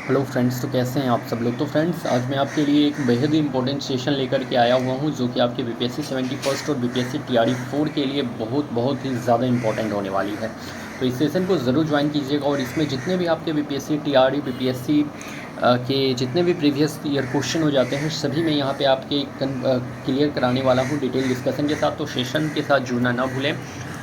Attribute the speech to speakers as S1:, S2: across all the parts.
S1: Hello friends, तो कैसे हैं आप सब लोग। तो फ्रेंड्स, आज मैं आपके लिए एक बेहद ही इंपॉर्टेंट सेशन लेकर के आया हुआ हूं, जो कि आपके बीपीएससी 71 और बीपीएससी टीआरई 4 के लिए बहुत ही ज़्यादा इंपॉर्टेंट होने वाली है। तो इस सेशन को ज़रूर ज्वाइन कीजिएगा और इसमें जितने भी आपके बीपीएससी टीआरई बीपीएससी के जितने भी प्रीवियस ईयर क्वेश्चन हो जाते हैं, सभी मैं यहाँ पे आपके क्लियर कराने वाला हूँ डिटेल डिस्कशन के साथ। तो सेशन के साथ जुड़ना ना भूलें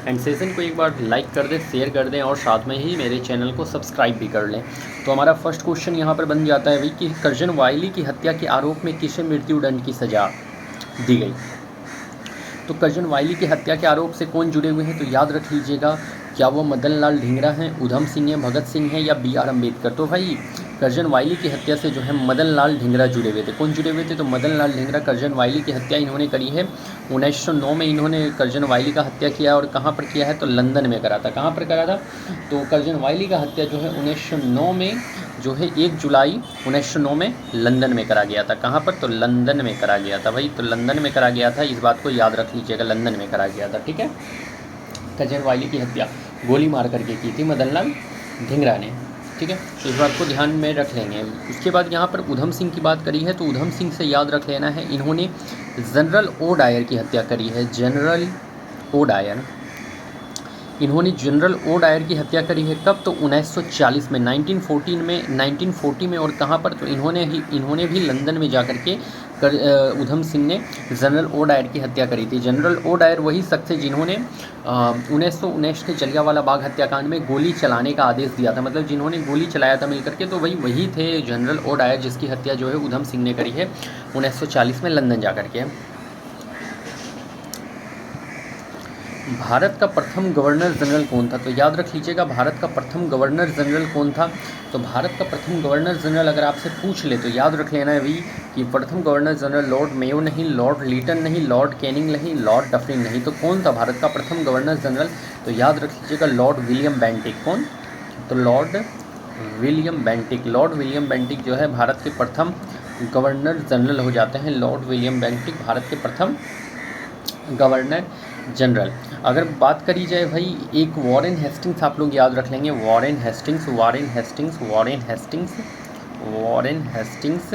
S1: एंड सेशन को एक बार लाइक कर दें, शेयर कर दें और साथ में ही मेरे चैनल को सब्सक्राइब भी कर लें। तो हमारा फर्स्ट क्वेश्चन यहाँ पर बन जाता है भाई कि करजन वायली की हत्या के आरोप में किसे मृत्युदंड की सज़ा दी गई। तो करजन वायली की हत्या के आरोप से कौन जुड़े हुए हैं, तो याद रख लीजिएगा, क्या वो मदन लाल ढींगरा हैं, उधम सिंह हैं, भगत सिंह हैं या बी आर अम्बेडकर। तो भाई करजन वायली की हत्या से जो है मदन लाल ढींगरा जुड़े हुए थे। कौन जुड़े हुए थे, तो मदन लाल ढींगरा करजन वायली की हत्या इन्होंने करी है 1909 में। इन्होंने करजन वायली का हत्या किया और कहाँ पर किया है, तो लंदन में करा था। कहाँ पर करा था, तो करजन वायली का हत्या जो है 1909 में जो है 1 जुलाई 1909 में लंदन में करा गया था। कहाँ पर, तो लंदन में करा गया था भाई। तो लंदन में करा गया था, इस बात को याद रख लीजिएगा, लंदन में करा गया था। ठीक है, करजन वायली की हत्या गोली मार करके की थी मदन लाल ढींगरा ने। ठीक है, तो इस बात को ध्यान में रख लेंगे। उसके बाद यहाँ पर उधम सिंह की बात करी है, तो उधम सिंह से याद रख लेना है, इन्होंने जनरल ओ डायर की हत्या करी है। जनरल ओ डायर, इन्होंने जनरल ओ डायर की हत्या करी है कब, तो 1940 में, 1940 में। और कहाँ पर, तो इन्होंने भी लंदन में जाकर के उधम सिंह ने जनरल ओ डायर की हत्या करी थी। जनरल ओ डायर वही शख्स है जिन्होंने 1919 के जलियांवाला बाग हत्याकांड में गोली चलाने का आदेश दिया था। मतलब जिन्होंने गोली चलाया था मिलकर के, तो वही थे जनरल ओ डायर, जिसकी हत्या जो है उधम सिंह ने करी है 1940 में लंदन जाकर के। भारत का प्रथम गवर्नर जनरल कौन था, तो याद रख लीजिएगा, भारत का प्रथम गवर्नर जनरल कौन था। तो भारत का प्रथम गवर्नर जनरल अगर आपसे पूछ ले तो याद रख लेना है भी कि प्रथम गवर्नर जनरल लॉर्ड मेयो नहीं, लॉर्ड लीटन नहीं, लॉर्ड कैनिंग नहीं, लॉर्ड डफरिन नहीं। तो कौन था भारत का प्रथम गवर्नर जनरल, तो याद रख लीजिएगा लॉर्ड विलियम बेंटिक। कौन, तो Lord William Bentinck. Lord William Bentinck जो है भारत के प्रथम गवर्नर जनरल हो जाते हैं। लॉर्ड विलियम बेंटिक भारत के प्रथम गवर्नर जनरल। अगर बात करी जाए भाई, एक वॉरेन हेस्टिंग्स आप लोग याद रख लेंगे, Warren Hastings, Warren Hastings, Warren Hastings, Warren Hastings.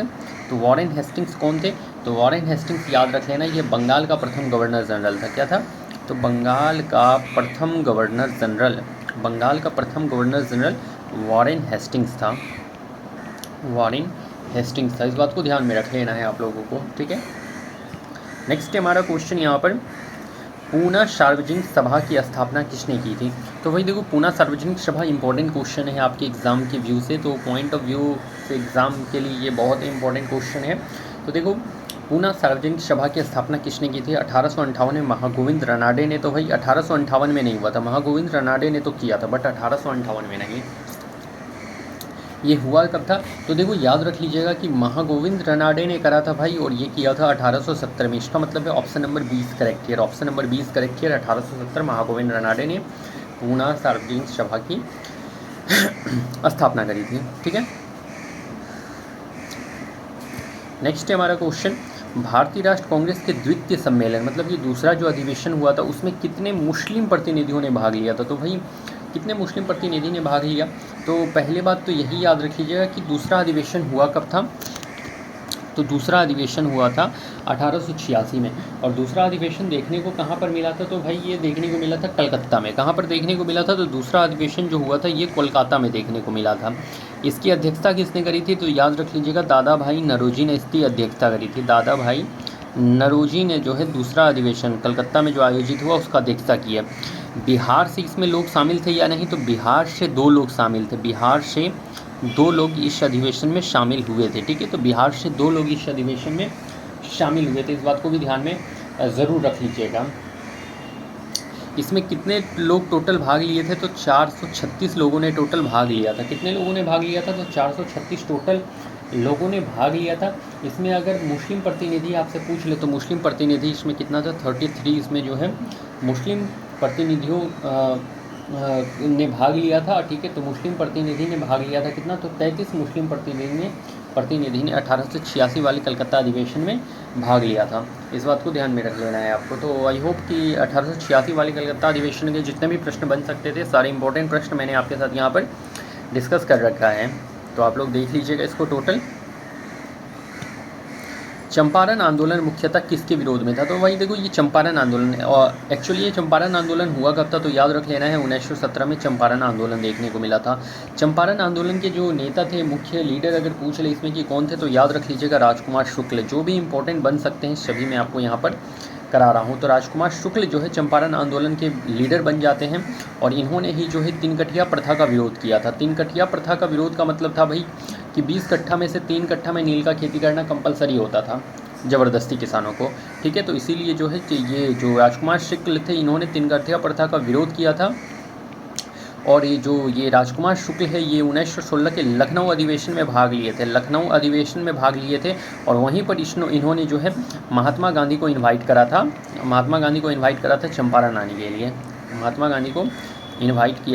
S1: तो वॉरेन हेस्टिंग्स कौन थे, तो वॉरेन हेस्टिंग्स याद रख लेना, ये बंगाल का प्रथम गवर्नर जनरल था। क्या था, तो बंगाल का प्रथम गवर्नर जनरल, बंगाल का प्रथम गवर्नर जनरल वॉरेन हेस्टिंग्स था। वॉरेन हेस्टिंग्स था, इस बात को ध्यान में रख लेना है आप लोगों को। ठीक है, नेक्स्ट हमारा क्वेश्चन यहाँ पर, पूना सार्वजनिक सभा की स्थापना किसने की थी। तो वही देखो, पूना सार्वजनिक सभा इंपॉर्टेंट क्वेश्चन है आपके एग्ज़ाम के व्यू से, तो पॉइंट ऑफ व्यू से एग्ज़ाम के लिए ये बहुत इंपॉर्टेंट क्वेश्चन है। तो देखो, पूना सार्वजनिक सभा की स्थापना किसने की थी, 1858 में महागोविंद रनाडे ने। तो भाई 1858 में नहीं हुआ था, महागोविंद रनाडे ने तो किया था, बट 1858 में नहीं। ये हुआ कब था, तो देखो याद रख लीजिएगा कि महागोविंद रनाडे ने करा था भाई, और ये किया था 1870 में। इसका मतलब है ऑप्शन नंबर 20 करेक्ट है, ऑप्शन नंबर 20 करेक्ट है। 1870 महागोविंद रनाडे ने पूना सार्वजनिक सभा की स्थापना करी थी। ठीक है, नेक्स्ट है हमारा क्वेश्चन, भारतीय राष्ट्र कांग्रेस के द्वितीय सम्मेलन, मतलब ये दूसरा जो अधिवेशन हुआ था, उसमें कितने मुस्लिम प्रतिनिधियों ने भाग लिया था। तो भाई कितने मुस्लिम प्रतिनिधि ने भाग लिया, तो पहले बात तो यही याद रख लीजिएगा कि दूसरा अधिवेशन हुआ कब था, तो दूसरा अधिवेशन हुआ था 1886 में। और दूसरा अधिवेशन देखने को कहाँ पर मिला था, तो भाई ये देखने को मिला था कलकत्ता में। कहाँ पर देखने को मिला था, तो दूसरा अधिवेशन जो हुआ था ये कोलकाता में देखने को मिला था। इसकी अध्यक्षता किसने करी थी, तो याद रख लीजिएगा दादा भाई नौरोजी ने इसकी अध्यक्षता करी थी। दादा भाई नौरोजी ने जो है दूसरा अधिवेशन कलकत्ता में जो आयोजित हुआ उसका अध्यक्षता की है। बिहार से इसमें लोग शामिल थे या नहीं, तो बिहार से 2 लोग शामिल थे, बिहार से 2 लोग इस अधिवेशन में शामिल हुए थे। ठीक है, तो बिहार से 2 लोग इस अधिवेशन में शामिल हुए थे, इस बात को भी ध्यान में ज़रूर रख लीजिएगा। इसमें कितने लोग टोटल भाग लिए थे, तो 436 लोगों ने टोटल भाग लिया था। कितने लोगों ने भाग लिया था, तो 436 टोटल लोगों ने भाग लिया था। इसमें अगर मुस्लिम प्रतिनिधि आपसे पूछ ले तो मुस्लिम प्रतिनिधि इसमें कितना था, 33 इसमें जो है मुस्लिम प्रतिनिधियों ने भाग लिया था। ठीक है, तो मुस्लिम प्रतिनिधि ने भाग लिया था कितना, तो 33 मुस्लिम प्रतिनिधि ने 1886 वाले कलकत्ता अधिवेशन में भाग लिया था। इस बात को ध्यान में रख लेना है आपको। तो आई होप कि 1886 वाले कलकत्ता अधिवेशन के जितने भी प्रश्न बन सकते थे, सारे इंपॉर्टेंट प्रश्न मैंने आपके साथ यहाँ पर डिस्कस कर रखा है। तो आप लोग देख लीजिएगा इसको टोटल। चंपारण आंदोलन मुख्यतः किसके विरोध में था? तो वही देखो, ये चंपारण आंदोलन है, और एक्चुअली ये चंपारण आंदोलन हुआ कब था? तो याद रख लेना है 1917 में चंपारण आंदोलन देखने को मिला था। चंपारण आंदोलन के जो नेता थे, मुख्य लीडर अगर पूछ ले इसमें कि कौन थे, तो याद रख लीजिएगा राजकुमार शुक्ल। जो भी इंपॉर्टेंट बन सकते हैं सभी मैं आपको यहाँ पर करा रहा हूँ। तो राजकुमार शुक्ल जो है चंपारण आंदोलन के लीडर बन जाते हैं, और इन्होंने ही जो है 3 कठिया प्रथा का विरोध किया था। 3 कठिया प्रथा का विरोध का मतलब था भाई कि 20 कट्ठा में से 3 कट्ठा में नील का खेती करना कंपलसरी होता था ज़बरदस्ती किसानों को, ठीक है। तो इसीलिए जो है ये जो राजकुमार शुक्ल थे, इन्होंने 3 कठिया प्रथा का विरोध किया था। और ये राजकुमार शुक्ल है, ये 1916 के लखनऊ अधिवेशन में भाग लिए थे, लखनऊ अधिवेशन में भाग लिए थे। और वहीं पर इन्होंने जो है महात्मा गांधी को इनवाइट करा था, महात्मा गांधी को इनवाइट करा था चंपारण आने के लिए। महात्मा गांधी को इनवाइट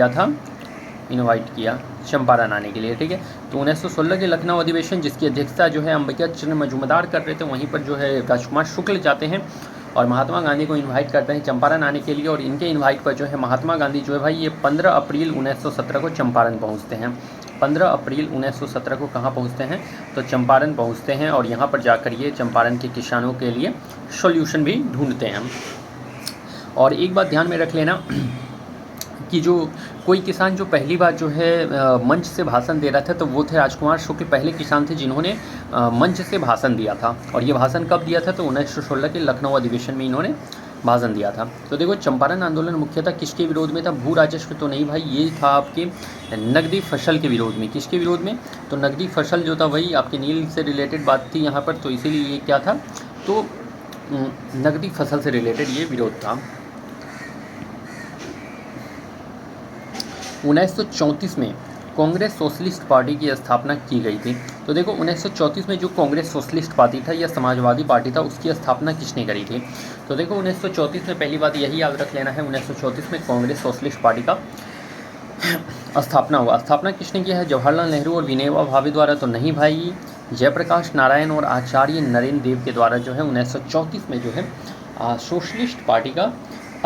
S1: किया चंपारण आने के लिए, ठीक है। तो 1916 के लखनऊ अधिवेशन, जिसकी अध्यक्षता जो है अंबिका चंद्र मजूमदार कर रहे थे, वहीं पर जो है राजकुमार शुक्ल जाते हैं और महात्मा गांधी को इनवाइट करते हैं चंपारण आने के लिए। और इनके इनवाइट पर जो है महात्मा गांधी जो है भाई ये 15 अप्रैल 1917 को चंपारण पहुंचते हैं। 15 अप्रैल 1917 को कहाँ पहुंचते हैं? तो चंपारण पहुंचते हैं, और यहाँ पर जाकर ये चंपारण के किसानों के लिए सॉल्यूशन भी ढूंढते हैं। और एक बात ध्यान में रख लेना कि जो कोई किसान जो पहली बार जो है मंच से भाषण दे रहा था, तो वो थे राजकुमार शुक्ल। पहले किसान थे जिन्होंने मंच से भाषण दिया था। और ये भाषण कब दिया था? तो 1916 के लखनऊ अधिवेशन में इन्होंने भाषण दिया था। तो देखो, चंपारण आंदोलन मुख्यतः किसके विरोध में था? भू राजस्व तो नहीं भाई, ये था आपके नकदी फसल के विरोध में। किसके विरोध में? तो नकदी फसल जो था वही आपके नील से रिलेटेड बात थी यहाँ पर, तो इसीलिए ये क्या था? तो नकदी फसल से रिलेटेड ये विरोध था। 1934 में कांग्रेस सोशलिस्ट पार्टी की स्थापना की गई थी। तो देखो, 1934 में जो कांग्रेस सोशलिस्ट पार्टी था या समाजवादी पार्टी था, उसकी स्थापना किसने करी थी? तो देखो, 1934 में पहली बात यही याद रख लेना है, 1934 में कांग्रेस सोशलिस्ट पार्टी का स्थापना हुआ। स्थापना किसने किया है? जवाहरलाल नेहरू और विनोबा भावे द्वारा तो नहीं भाई, जयप्रकाश नारायण और आचार्य नरेंद्र देव के द्वारा जो है 1934 में जो है सोशलिस्ट पार्टी का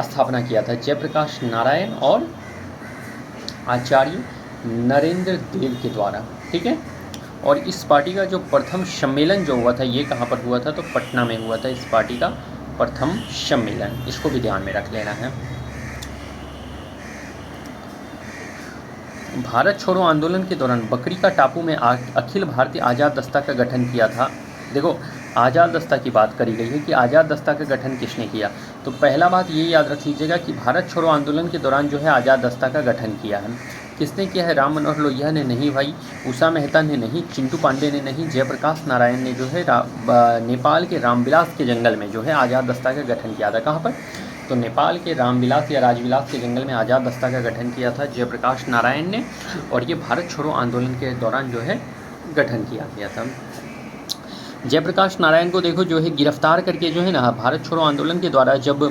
S1: स्थापना किया था। जयप्रकाश नारायण और आचार्य नरेंद्र देव के द्वारा, ठीक है। और इस पार्टी का जो प्रथम सम्मेलन जो हुआ था, ये कहाँ पर हुआ था? तो पटना में हुआ था इस पार्टी का प्रथम सम्मेलन। इसको भी ध्यान में रख लेना है। भारत छोड़ो आंदोलन के दौरान बकरी का टापू में अखिल भारतीय आज़ाद दस्ता का गठन किया था। देखो, आज़ाद दस्ता की बात करी गई है कि आज़ाद दस्ता का गठन किसने किया। तो पहला बात ये याद रख लीजिएगा कि भारत छोड़ो आंदोलन के दौरान जो है आज़ाद दस्ता का गठन किया है। किसने किया है? राम मनोहर लोहिया ने नहीं भाई, उषा मेहता ने नहीं, चिंटू पांडे ने नहीं, जयप्रकाश नारायण ने जो है नेपाल के रामविलास के जंगल में जो है आज़ाद दस्ता का गठन किया था। कहाँ पर? तो नेपाल के रामविलास या राजविलास के जंगल में आज़ाद दस्ता का गठन किया था जयप्रकाश नारायण ने। और ये भारत छोड़ो आंदोलन के दौरान जो है गठन किया गया था। जयप्रकाश नारायण को देखो जो है गिरफ्तार करके जो है ना, भारत छोड़ो आंदोलन के द्वारा जब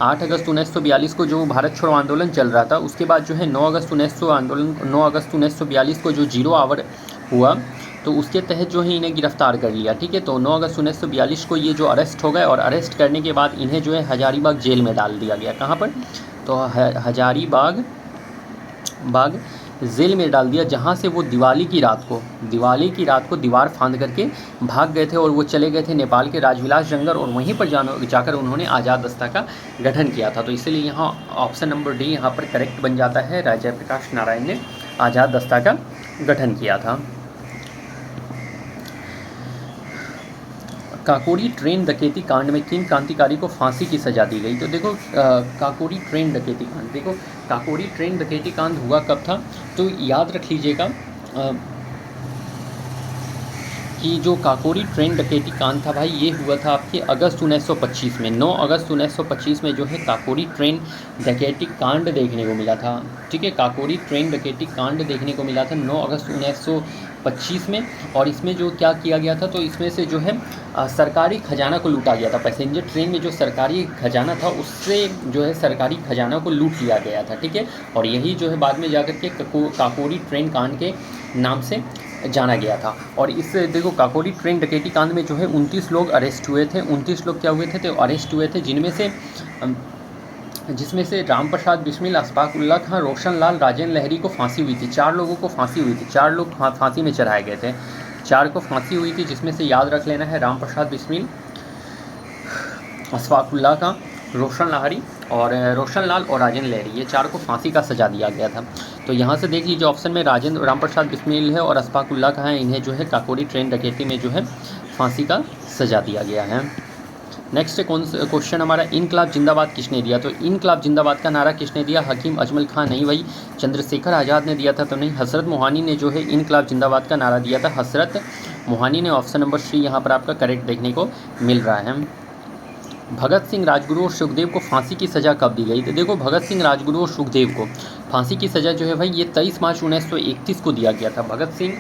S1: 8 अगस्त 1942 को जो भारत छोड़ो आंदोलन चल रहा था, उसके बाद जो है 9 अगस्त 1942 को जो 0 आवर हुआ, तो उसके तहत जो है इन्हें गिरफ्तार कर लिया, ठीक है। तो 9 अगस्त 1942 को ये जो अरेस्ट हो गए, और अरेस्ट करने के बाद इन्हें जो है हजारीबाग जेल में डाल दिया गया। कहाँ पर? तो हजारीबाग जेल में डाल दिया, जहाँ से वो दिवाली की रात को दीवार फांद करके भाग गए थे, और वो चले गए थे नेपाल के राजविलास जंगल, और वहीं पर जाकर उन्होंने आज़ाद दस्ता का गठन किया था। तो इसीलिए यहाँ ऑप्शन नंबर डी यहाँ पर करेक्ट बन जाता है। जयप्रकाश नारायण ने आज़ाद दस्ता का गठन किया था। काकोरी ट्रेन डकैती कांड में किन क्रांतिकारी को फांसी की सज़ा दी गई? तो देखो, काकोरी ट्रेन डकैती कांड, देखो काकोरी ट्रेन डकैती कांड हुआ कब था? तो याद रख लीजिएगा कि जो काकोरी ट्रेन डकैती कांड था भाई, ये हुआ था आपके अगस्त 1925 में। 9 अगस्त 1925 में जो है काकोरी ट्रेन डकैती कांड देखने को मिला था, ठीक है। काकोरी ट्रेन डकैती कांड देखने को मिला था 9 अगस्त 1925 में। और इसमें जो क्या किया गया था, तो इसमें से जो है सरकारी खजाना को लूटा गया था। पैसेंजर ट्रेन में जो सरकारी खजाना था, उससे जो है सरकारी खजाना को लूट लिया गया था, ठीक है। और यही जो है बाद में जाकर के काकोरी ट्रेन कांड के नाम से जाना गया था। और इस देखो, काकोरी ट्रेन डकैती कांड में जो है 29 लोग अरेस्ट हुए थे। 29 लोग क्या हुए थे? तो अरेस्ट हुए थे, जिनमें से जिसमें से राम प्रसाद बिस्मिल, अशफाक उल्लाह खां, रोशन लाल, राजेंद्र लहरी को फांसी हुई थी। 4 लोगों को फांसी हुई थी, 4 लोग फांसी में चढ़ाए गए थे, 4 को फांसी हुई थी, जिसमें से याद रख लेना है राम प्रसाद बिस्मिल, अशफाक उल्लाह खां, रोशन लाल और राजेंद्र लहरी, ये 4 को फांसी का सज़ा दिया गया था। तो यहाँ से देख लीजिए ऑप्शन में राम प्रसाद बिस्मिल है और अशफाक उल्लाह खां है, इन्हें जो है काकोरी ट्रेन डकैती में जो है फांसी का सज़ा दिया गया है। नेक्स्ट क्वेश्चन हमारा, इनकलाब जिंदाबाद किसने दिया? तो इनकलाब जिंदाबाद का नारा किसने दिया? हकीम अजमल खां नहीं भाई, चंद्रशेखर आज़ाद ने दिया था तो नहीं, हसरत मोहानी ने जो है इनकलाब जिंदाबाद का नारा दिया था, हसरत मोहानी ने। ऑप्शन नंबर सी यहाँ पर आपका करेक्ट देखने को मिल रहा है। भगत सिंह, राजगुरु और सुखदेव को फांसी की सज़ा कब दी गई? तो देखो भगत सिंह, राजगुरु और सुखदेव को फांसी की सज़ा जो है भाई ये 23 मार्च 1931 को दिया गया था। भगत सिंह,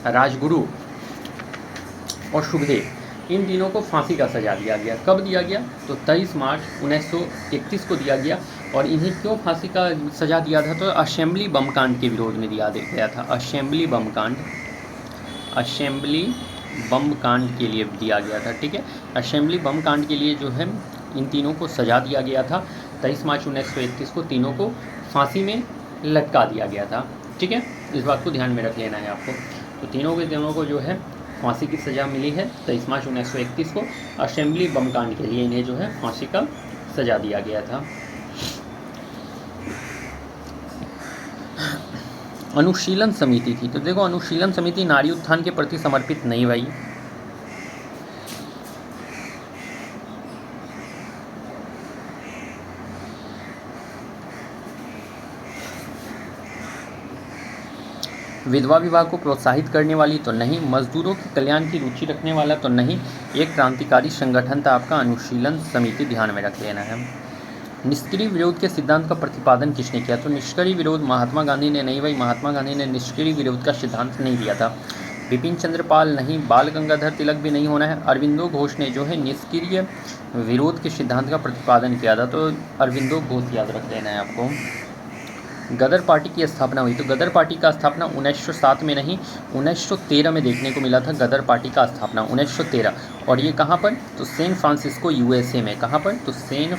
S1: राजगुरु और सुखदेव, इन तीनों को फांसी का सज़ा दिया गया। कब दिया गया? तो 23 मार्च 1931 को दिया गया। और इन्हें क्यों फांसी का सज़ा दिया था? तो असेंबली बम कांड के विरोध में दिया गया था। असेंबली बम कांड के लिए दिया गया था। ठीक है, असेंबली बम कांड के लिए जो है इन तीनों को सज़ा दिया गया था। 23 मार्च 1931 को तीनों को फांसी में लटका दिया गया था। ठीक है, इस बात को ध्यान में रख लेना है आपको। तो तीनों को जो है फांसी की सज़ा मिली है 23 मार्च 1931 को। असेंबली बम कांड के लिए इन्हें जो है फांसी का सज़ा दिया गया था। अनुशीलन समिति थी, तो देखो अनुशीलन समिति नारी उत्थान के प्रति समर्पित नहीं भाई। विधवा विवाह को प्रोत्साहित करने वाली तो नहीं, मजदूरों के कल्याण की रुचि रखने वाला तो नहीं, एक क्रांतिकारी संगठन था आपका अनुशीलन समिति, ध्यान में रख लेना है। निष्क्रिय विरोध के सिद्धांत का प्रतिपादन किसने किया? तो निष्क्रिय विरोध महात्मा गांधी ने नहीं भाई, महात्मा गांधी ने निष्क्रिय विरोध का सिद्धांत नहीं दिया था। बिपिन चंद्र पाल नहीं, बाल गंगाधर तिलक भी नहीं होना है। अरविंदो घोष ने जो है निष्क्रिय विरोध के सिद्धांत का प्रतिपादन किया था, तो अरविंदो घोष याद रख लेना है आपको। गदर पार्टी की स्थापना हुई, तो गदर पार्टी का स्थापना 1907 में नहीं 1913 में देखने को मिला था। गदर पार्टी का स्थापना 1913, और ये कहाँ पर? तो सैन फ्रांसिस्को यूएसए में। कहाँ पर? तो सैन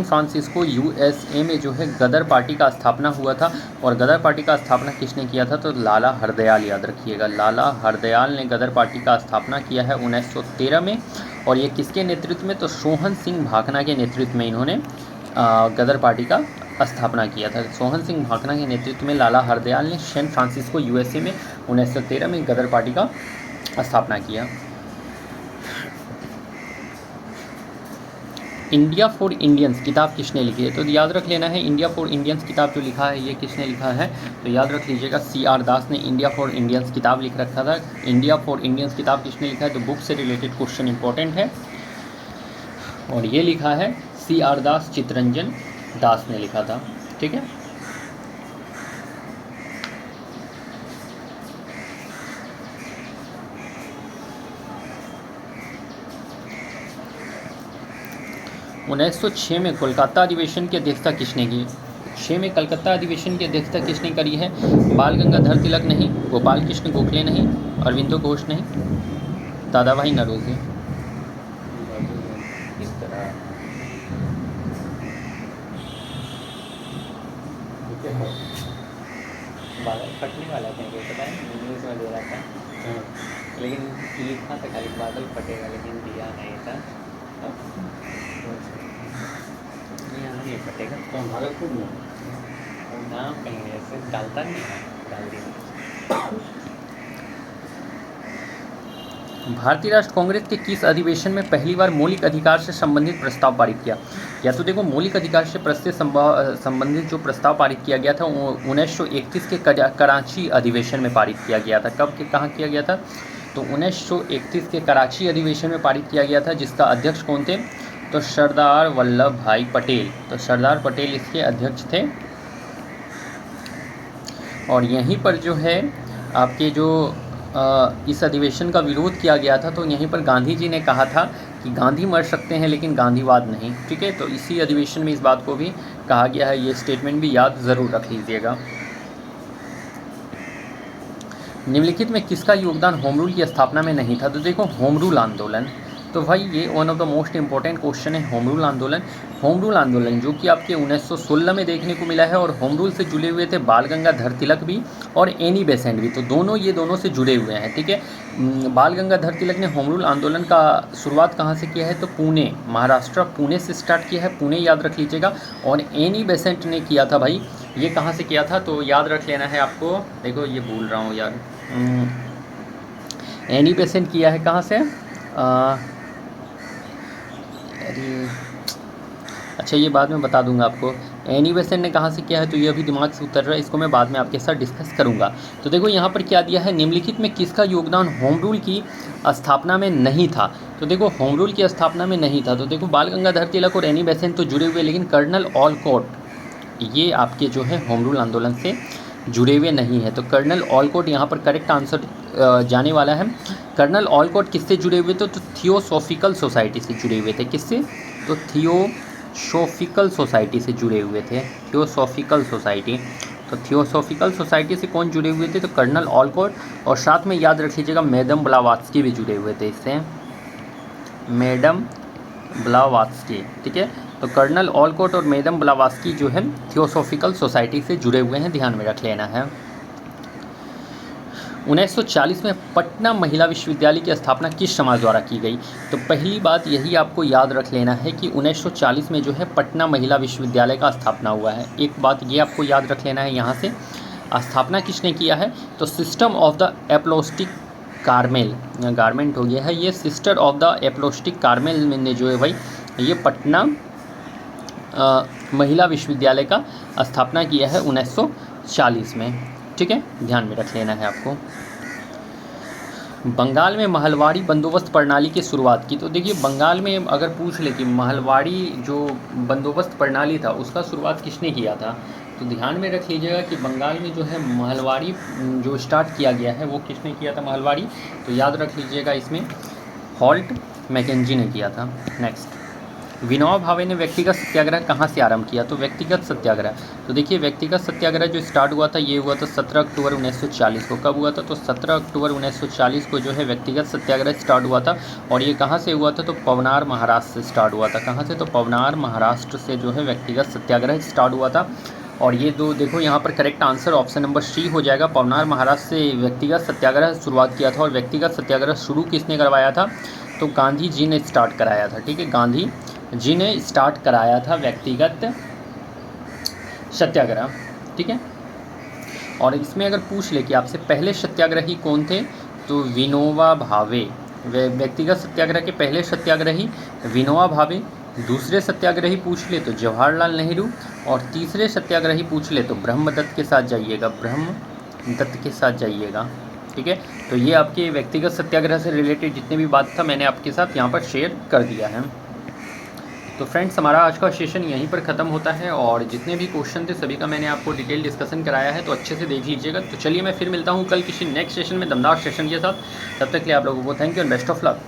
S1: फ्रांसिस्को यूएसए में जो है गदर पार्टी का स्थापना हुआ था। और गदर पार्टी का स्थापना किसने किया था? तो लाला हरदयाल, याद रखिएगा, लाला हरदयाल ने गदर पार्टी का स्थापना किया है 1913 में। और ये किसके नेतृत्व में? तो सोहन सिंह भाखना के नेतृत्व में इन्होंने गदर पार्टी का स्थापना किया था। सोहन सिंह भाखना के नेतृत्व में लाला हरदयाल ने सैन फ्रांसिस्को यूएसए में 1913 में गदर पार्टी का स्थापना किया। इंडिया फॉर इंडियंस किताब किसने लिखी है? तो याद रख लेना है, इंडिया फॉर इंडियंस किताब जो लिखा है ये किसने लिखा है? तो याद रख लीजिएगा, CR दास ने इंडिया फॉर इंडियंस किताब लिख रखा था। इंडिया फॉर इंडियंस किताब किसने लिखा है? तो बुक से रिलेटेड क्वेश्चन इंपॉर्टेंट है, और ये लिखा है CR दास, चितरंजन दास ने लिखा था। ठीक है, उन्नीस 1906 में कोलकाता अधिवेशन की अध्यक्षता किसने की? 6 में कलकत्ता अधिवेशन की अध्यक्षता किसने करी है? बाल गंगाधर तिलक नहीं, गोपाल कृष्ण गोखले नहीं, अरविंदो घोष नहीं, दादा भाई नौरोजी। इस तरह बादल फटने वाला था, पता है, न्यूज़ में दे रहा था, लेकिन लिखा था खाली बादल फटेगा, लेकिन दिया नहीं था। यहाँ नहीं फटेगा तो हमारा खुद नाम कहीं ऐसे डालता नहीं है, डाल दिया। भारतीय राष्ट्र कांग्रेस के किस अधिवेशन में पहली बार मौलिक अधिकार से संबंधित प्रस्ताव पारित किया? या तो देखो मौलिक अधिकार से संबंधित जो प्रस्ताव पारित किया गया था वो 1931 के कराची अधिवेशन में पारित किया गया था। कब कहाँ किया गया था? तो 1931 के कराची अधिवेशन में पारित किया गया था, जिसका अध्यक्ष कौन थे? तो सरदार वल्लभ भाई पटेल। तो सरदार पटेल इसके अध्यक्ष थे। और यहीं पर जो है आपके जो इस अधिवेशन का विरोध किया गया था, तो यहीं पर गांधी जी ने कहा था कि गांधी मर सकते हैं लेकिन गांधीवाद नहीं। ठीक है, तो इसी अधिवेशन में इस बात को भी कहा गया है। ये स्टेटमेंट भी याद ज़रूर रख लीजिएगा। निम्नलिखित में किसका योगदान होम रूल की स्थापना में नहीं था? तो देखो होम रूल आंदोलन, तो तो भाई ये one of the most important question है होम रूल आंदोलन। होम रूल आंदोलन जो कि आपके 1916 में देखने को मिला है, और होम रूल से जुड़े हुए थे बाल गंगाधर तिलक भी और एनी बेसेंट भी, तो दोनों से जुड़े हुए हैं, ठीक है। बाल गंगाधर तिलक ने होम रूल आंदोलन का शुरुआत कहाँ से किया है, तो पुणे, महाराष्ट्र पुणे से स्टार्ट किया है, पुणे याद रख लीजिएगा। और एनी बेसेंट ने किया था भाई, ये कहाँ से किया था, तो याद रख लेना है आपको। देखो ये भूल रहा हूँ यार, एनी बेसेंट किया है कहाँ से, अरे अच्छा ये बाद में बता दूंगा आपको। एनी बेसेंट ने कहाँ से किया है, तो ये अभी दिमाग से उतर रहा है, इसको मैं बाद में आपके साथ डिस्कस करूंगा। तो देखो यहाँ पर क्या दिया है, निम्नलिखित में किसका योगदान होम रूल की स्थापना में नहीं था। तो देखो होम रूल की स्थापना में नहीं था, तो देखो बाल गंगाधर तिलक और एनी बेसेंट तो जुड़े हुए, लेकिन कर्नल ऑलकॉट ये आपके जो है होम रूल आंदोलन से जुड़े हुए नहीं है। तो कर्नल ऑलकॉट यहाँ पर करेक्ट आंसर जाने वाला है। कर्नल ऑलकॉट किससे जुड़े हुए थे, तो थियोसॉफिकल सोसाइटी से जुड़े हुए थे। किससे, तो थियोसॉफिकल सोसाइटी से जुड़े हुए थे, थियोसॉफिकल सोसाइटी। तो थियोसॉफिकल सोसाइटी से कौन जुड़े हुए थे, तो कर्नल ऑलकॉट, और साथ में याद रख लीजिएगा मैडम ब्लावात्स्की भी जुड़े हुए थे इससे, मैडम ब्लावात्स्की, ठीक है। तो कर्नल ऑलकॉट और मैडम ब्लावात्स्की जो है थियोसॉफिकल सोसाइटी से जुड़े हुए हैं, ध्यान में रख लेना है। 1940 में पटना महिला विश्वविद्यालय की स्थापना किस समाज द्वारा की गई, तो पहली बात यही आपको याद रख लेना है कि 1940 में जो है पटना महिला विश्वविद्यालय का स्थापना हुआ है। एक बात ये आपको याद रख लेना है, यहाँ से स्थापना किसने किया है, तो system of the apostolic Carmel, garment हो गया है ये, sister of the apostolic Carmel ने जो है भाई ये पटना महिला विश्वविद्यालय का स्थापना किया है 1940 में, ठीक है, ध्यान में रख लेना है आपको। बंगाल में महलवाड़ी बंदोबस्त प्रणाली की शुरुआत की, तो देखिए बंगाल में अगर पूछ ले कि महलवाड़ी जो बंदोबस्त प्रणाली था उसका शुरुआत किसने किया था, तो ध्यान में रख लीजिएगा कि बंगाल में जो है महलवाड़ी जो स्टार्ट किया गया है वो किसने किया था महलवाड़ी, तो याद रख लीजिएगा इसमें हॉल्ट मैकेंजी ने किया था। नेक्स्ट, विनोबा भावे ने व्यक्तिगत सत्याग्रह कहाँ से आरंभ किया, तो व्यक्तिगत सत्याग्रह, तो देखिए व्यक्तिगत सत्याग्रह जो स्टार्ट हुआ था ये हुआ था 17 अक्टूबर 1940 को। कब हुआ था, तो 17 अक्टूबर 1940 को जो है व्यक्तिगत सत्याग्रह स्टार्ट हुआ था, और ये कहाँ से हुआ था, तो पवनार महाराष्ट्र से स्टार्ट हुआ था। कहाँ से, तो पवनार महाराष्ट्र से जो है व्यक्तिगत सत्याग्रह स्टार्ट हुआ था। और ये दो देखो यहाँ पर correct answer option number C हो जाएगा, पवनार महाराष्ट्र से व्यक्तिगत सत्याग्रह शुरुआत किया था। और व्यक्तिगत सत्याग्रह शुरू किसने करवाया था, तो गांधी जी ने स्टार्ट कराया था, ठीक है, गांधी जी ने स्टार्ट कराया था व्यक्तिगत सत्याग्रह, ठीक है। और इसमें अगर पूछ ले कि आपसे पहले सत्याग्रही कौन थे, तो विनोबा भावे, व्यक्तिगत सत्याग्रह के पहले सत्याग्रही विनोबा भावे। दूसरे सत्याग्रही पूछ ले तो जवाहरलाल नेहरू, और तीसरे सत्याग्रही पूछ ले तो ब्रह्मदत्त के साथ जाइएगा, ब्रह्मदत्त के साथ जाइएगा, ठीक है। तो ये आपके व्यक्तिगत सत्याग्रह से रिलेटेड जितने भी बात था मैंने आपके साथ यहाँ पर शेयर कर दिया है। तो फ्रेंड्स हमारा आज का सेशन यहीं पर ख़त्म होता है, और जितने भी क्वेश्चन थे सभी का मैंने आपको डिटेल डिस्कशन कराया है, तो अच्छे से देख लीजिएगा। तो चलिए मैं फिर मिलता हूँ कल किसी नेक्स्ट सेशन में दमदार सेशन के साथ, तब तक के लिए आप लोगों को thank you and best of luck.